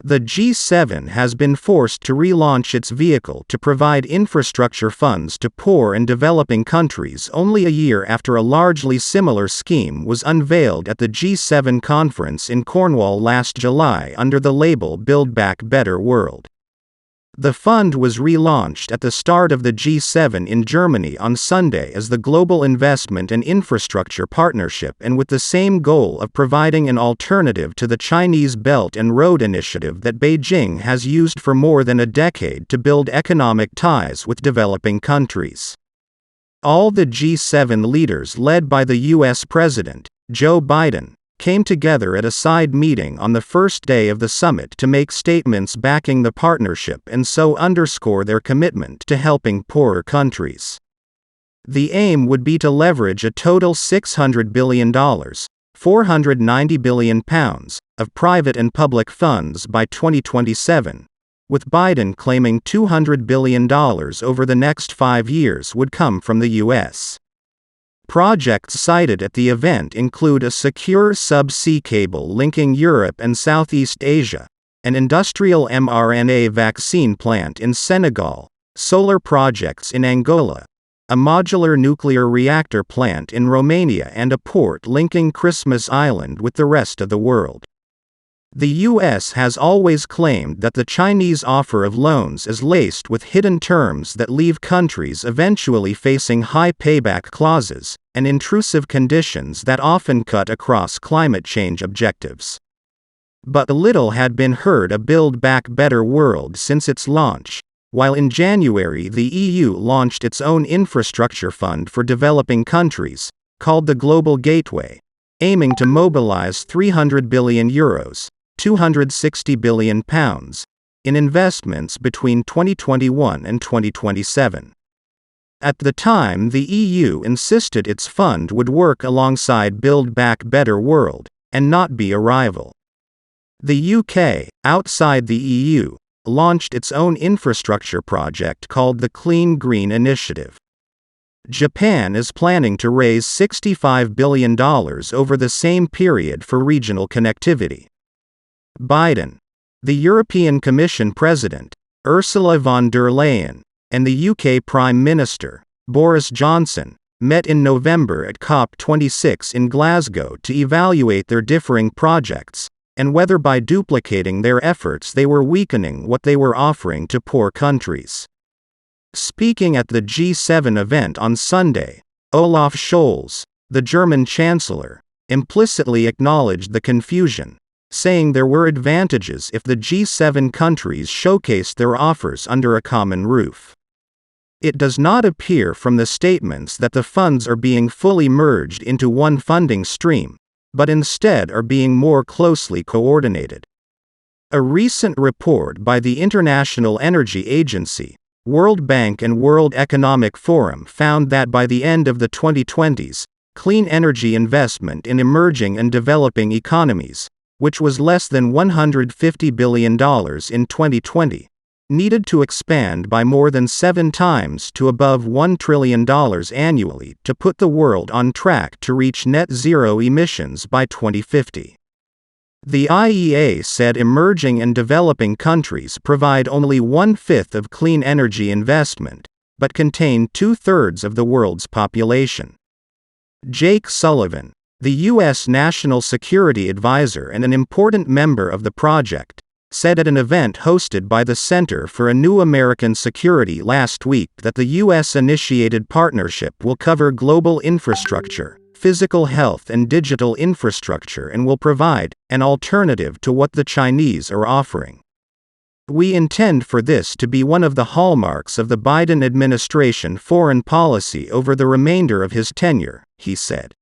The G7 has been forced to relaunch its vehicle to provide infrastructure funds to poor and developing countries only a year after a largely similar scheme was unveiled at the G7 conference in Cornwall last July under the label Build Back Better World. The fund was relaunched at the start of the G7 in Germany on Sunday as the Global Investment and Infrastructure Partnership, and with the same goal of providing an alternative to the Chinese Belt and Road Initiative that Beijing has used for more than a decade to build economic ties with developing countries. All the G7 leaders, led by the U.S. President, Joe Biden, came together at a side meeting on the first day of the summit to make statements backing the partnership and so underscore their commitment to helping poorer countries. The aim would be to leverage a total $600 billion, £490 billion, of private and public funds by 2027, with Biden claiming $200 billion over the next 5 years would come from the U.S. Projects cited at the event include a secure sub-sea cable linking Europe and Southeast Asia, an industrial mRNA vaccine plant in Senegal, solar projects in Angola, a modular nuclear reactor plant in Romania, and a port linking Christmas Island with the rest of the world. The U.S. has always claimed that the Chinese offer of loans is laced with hidden terms that leave countries eventually facing high payback clauses and intrusive conditions that often cut across climate change objectives. But little had been heard of Build Back Better World since its launch, while in January the EU launched its own infrastructure fund for developing countries, called the Global Gateway, aiming to mobilize €300 billion, £260 billion, in investments between 2021 and 2027. At the time, the EU insisted its fund would work alongside Build Back Better World, and not be a rival. The UK, outside the EU, launched its own infrastructure project called the Clean Green Initiative. Japan is planning to raise $65 billion over the same period for regional connectivity. Biden, the European Commission President, Ursula von der Leyen, and the UK Prime Minister, Boris Johnson, met in November at COP26 in Glasgow to evaluate their differing projects, and whether by duplicating their efforts they were weakening what they were offering to poor countries. Speaking at the G7 event on Sunday, Olaf Scholz, the German Chancellor, implicitly acknowledged the confusion, saying there were advantages if the G7 countries showcased their offers under a common roof. It does not appear from the statements that the funds are being fully merged into one funding stream, but instead are being more closely coordinated. A recent report by the International Energy Agency, World Bank and World Economic Forum found that by the end of the 2020s, clean energy investment in emerging and developing economies, which was less than $150 billion in 2020, needed to expand by more than 7 times to above $1 trillion annually to put the world on track to reach net zero emissions by 2050. The IEA said emerging and developing countries provide only 1/5 of clean energy investment, but contain 2/3 of the world's population. Jake Sullivan, the U.S. National Security Advisor and an important member of the project, said at an event hosted by the Center for a New American Security last week that the U.S.-initiated partnership will cover global infrastructure, physical health and digital infrastructure, and will provide an alternative to what the Chinese are offering. "We intend for this to be one of the hallmarks of the Biden administration foreign policy over the remainder of his tenure," he said.